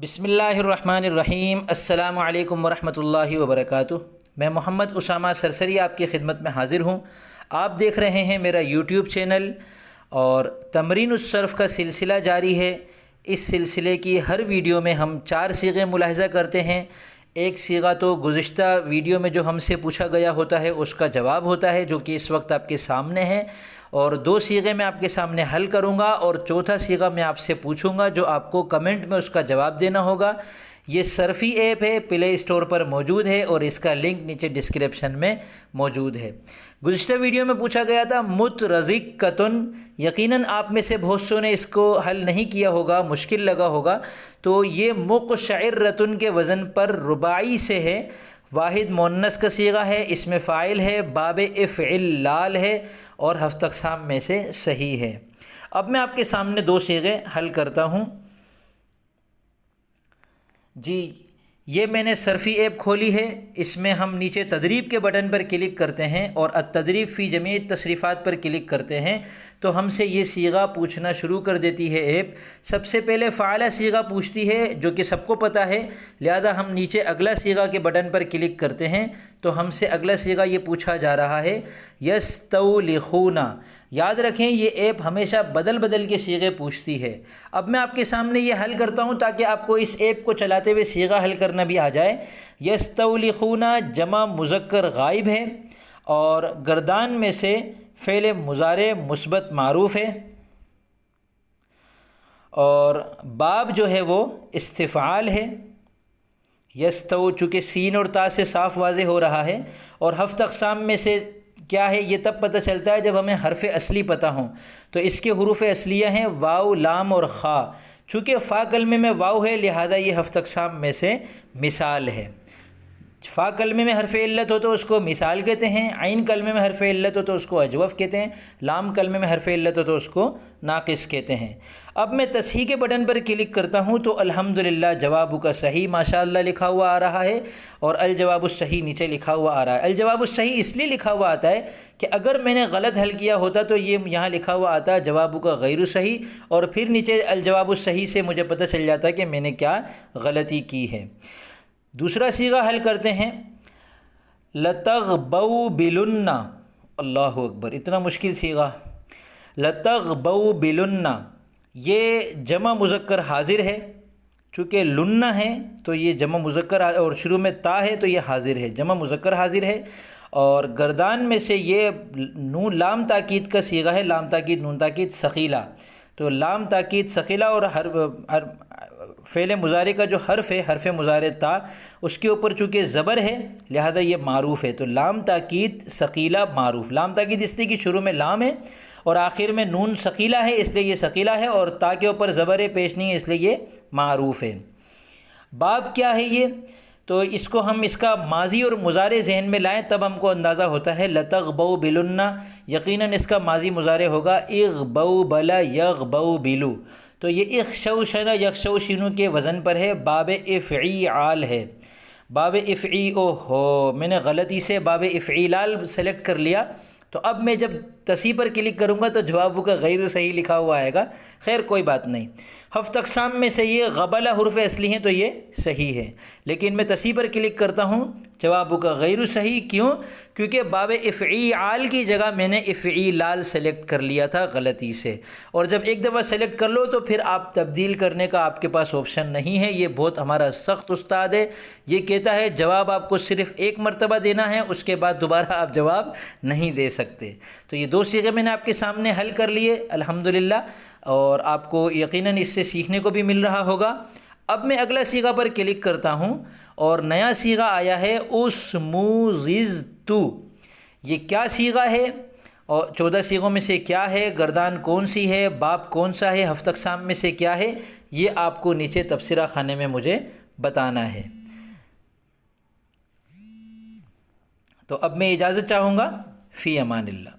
بسم اللہ الرحمن الرحیم۔ السلام علیکم ورحمۃ اللہ وبرکاتہ۔ میں محمد اسامہ سرسری آپ کی خدمت میں حاضر ہوں۔ آپ دیکھ رہے ہیں میرا یوٹیوب چینل، اور تمرین الصرف کا سلسلہ جاری ہے۔ اس سلسلے کی ہر ویڈیو میں ہم 4 صیغے ملاحظہ کرتے ہیں۔ ایک صیغہ تو گزشتہ ویڈیو میں جو ہم سے پوچھا گیا ہوتا ہے اس کا جواب ہوتا ہے، جو کہ اس وقت آپ کے سامنے ہے، اور 2 صیغے میں آپ کے سامنے حل کروں گا، اور چوتھا صیغہ میں آپ سے پوچھوں گا جو آپ کو کمنٹ میں اس کا جواب دینا ہوگا۔ یہ صرفی ایپ ہے، پلے اسٹور پر موجود ہے، اور اس کا لنک نیچے ڈسکرپشن میں موجود ہے۔ گزشتہ ویڈیو میں پوچھا گیا تھا مترزقۃن، یقیناً آپ میں سے بہت سو نے اس کو حل نہیں کیا ہوگا، مشکل لگا ہوگا۔ تو یہ مقشعرۃن کے وزن پر رباعی سے ہے، واحد مؤنث کا صیغہ ہے، اس میں فاعل ہے، باب افعلال ہے، اور ہفت اقسام میں سے صحیح ہے۔ اب میں آپ کے سامنے 2 صیغے حل کرتا ہوں۔ جی، یہ میں نے صرفی ایپ کھولی ہے، اس میں ہم نیچے تدریب کے بٹن پر کلک کرتے ہیں اور التدریب فی جمیع التصریفات پر کلک کرتے ہیں تو ہم سے یہ صیغہ پوچھنا شروع کر دیتی ہے ایپ۔ سب سے پہلے فاعلہ صیغہ پوچھتی ہے، جو کہ سب کو پتہ ہے، لہذا ہم نیچے اگلا صیغہ کے بٹن پر کلک کرتے ہیں تو ہم سے اگلا صیغہ یہ پوچھا جا رہا ہے یستولخون۔ یاد رکھیں، یہ ایپ ہمیشہ بدل بدل کے صیغے پوچھتی ہے۔ اب میں آپ کے سامنے یہ حل کرتا ہوں تاکہ آپ کو اس ایپ کو چلاتے ہوئے صیغہ حل کرنا بھی آ جائے۔ یستولخون جمع مذکر غائب ہے، اور گردان میں سے فعل مضارع مثبت معروف ہے، اور باب جو ہے وہ استفعال ہے۔ یستو چونکہ سین اور تا سے صاف واضح ہو رہا ہے، اور ہفت اقسام میں سے کیا ہے یہ تب پتہ چلتا ہے جب ہمیں حرف اصلی پتہ ہوں۔ تو اس کے حروف اصلیہ ہیں واو، لام اور خا۔ چونکہ فا کلمے میں واو ہے، لہذا یہ ہفت اقسام میں سے مثال ہے۔ فا کلمے میں حرف علت ہو تو اس کو مثال کہتے ہیں، عین کلمے میں حرف علت ہو تو اس کو اجوف کہتے ہیں، لام کلمے میں حرف علت ہو تو اس کو ناقص کہتے ہیں۔ اب میں تصحیح کے بٹن پر کلک کرتا ہوں تو الحمدللہ جواب کا صحیح ماشاءاللہ لکھا ہوا آ رہا ہے، اور الجواب الصحیح نیچے لکھا ہوا آ رہا ہے۔ الجواب الصحیح اس لیے لکھا ہوا آتا ہے کہ اگر میں نے غلط حل کیا ہوتا تو یہ یہاں لکھا ہوا آتا ہے جواب کا غیر صحیح، اور پھر نیچے الجواب الصحیح سے مجھے پتہ چل جاتا ہے کہ میں نے کیا غلطی کی ہے۔ دوسرا صیغہ حل کرتے ہیں لتغبوبلن۔ اللہ اکبر، اتنا مشکل صیغہ۔ لتغبوبلن، یہ جمع مذکر حاضر ہے، چونکہ لن ہے تو یہ جمع مذکر، اور شروع میں تا ہے تو یہ حاضر ہے، جمع مذکر حاضر ہے، اور گردان میں سے یہ نون لام تاکید کا صیغہ ہے، لام تاکید نون تاکید ثقیلہ۔ تو لام تاکید ثقیلہ، اور فعل مضارع کا جو حرف ہے، حرف مضارع تا، اس کے اوپر چونکہ زبر ہے لہذا یہ معروف ہے۔ تو لام تاکید ثقیلہ معروف، لام تاکید اس لیے کہ شروع میں لام ہے اور آخر میں نون ثقیلہ ہے اس لیے یہ ثقیلہ ہے، اور تا کے اوپر زبر پیش نہیں ہے اس لیے یہ معروف ہے۔ باب کیا ہے یہ؟ تو اس کو ہم اس کا ماضی اور مضارع ذہن میں لائیں تب ہم کو اندازہ ہوتا ہے۔ لتغبوبلن، یقیناً اس کا ماضی مضارع ہوگا اغبوبل یغبوبلو۔ تو یہ اخشوشن یخشوشنو کے وزن پر ہے، باب افعیال ہے۔ باب افعی، او ہو میں نے غلطی سے باب افعیلال سلیکٹ کر لیا، تو اب میں جب تصحیح پر کلک کروں گا تو جواب کا غیر صحیح لکھا ہوا آئے گا۔ خیر کوئی بات نہیں۔ ہفت اقسام میں سے یہ غبلہ حروف اصلی ہیں تو یہ صحیح ہے، لیکن میں تصحیح پر کلک کرتا ہوں جواب کا غیر صحیح۔ کیوں؟ کیونکہ باب افعیال کی جگہ میں نے افعیلال سلیکٹ کر لیا تھا غلطی سے، اور جب ایک دفعہ سلیکٹ کر لو تو پھر آپ تبدیل کرنے کا آپ کے پاس آپشن نہیں ہے۔ یہ بہت ہمارا سخت استاد ہے، یہ کہتا ہے جواب آپ کو صرف 1 مرتبہ دینا ہے، اس کے بعد دوبارہ آپ جواب نہیں دے سکتے۔ تو یہ 2 صیغے میں نے آپ کے سامنے حل کر لیے الحمدللہ، اور آپ کو یقیناً اس سے سیکھنے کو بھی مل رہا ہوگا۔ اب میں اگلا صیغہ پر کلک کرتا ہوں، اور نیا صیغہ آیا ہے اسموززتو۔ یہ کیا صیغہ ہے، اور 14 صیغوں میں سے کیا ہے، گردان کون سی ہے، باب کون سا ہے، ہفت اقسام میں سے کیا ہے، یہ آپ کو نیچے تبصرہ خانے میں مجھے بتانا ہے۔ تو اب میں اجازت چاہوں گا، فی امان اللہ۔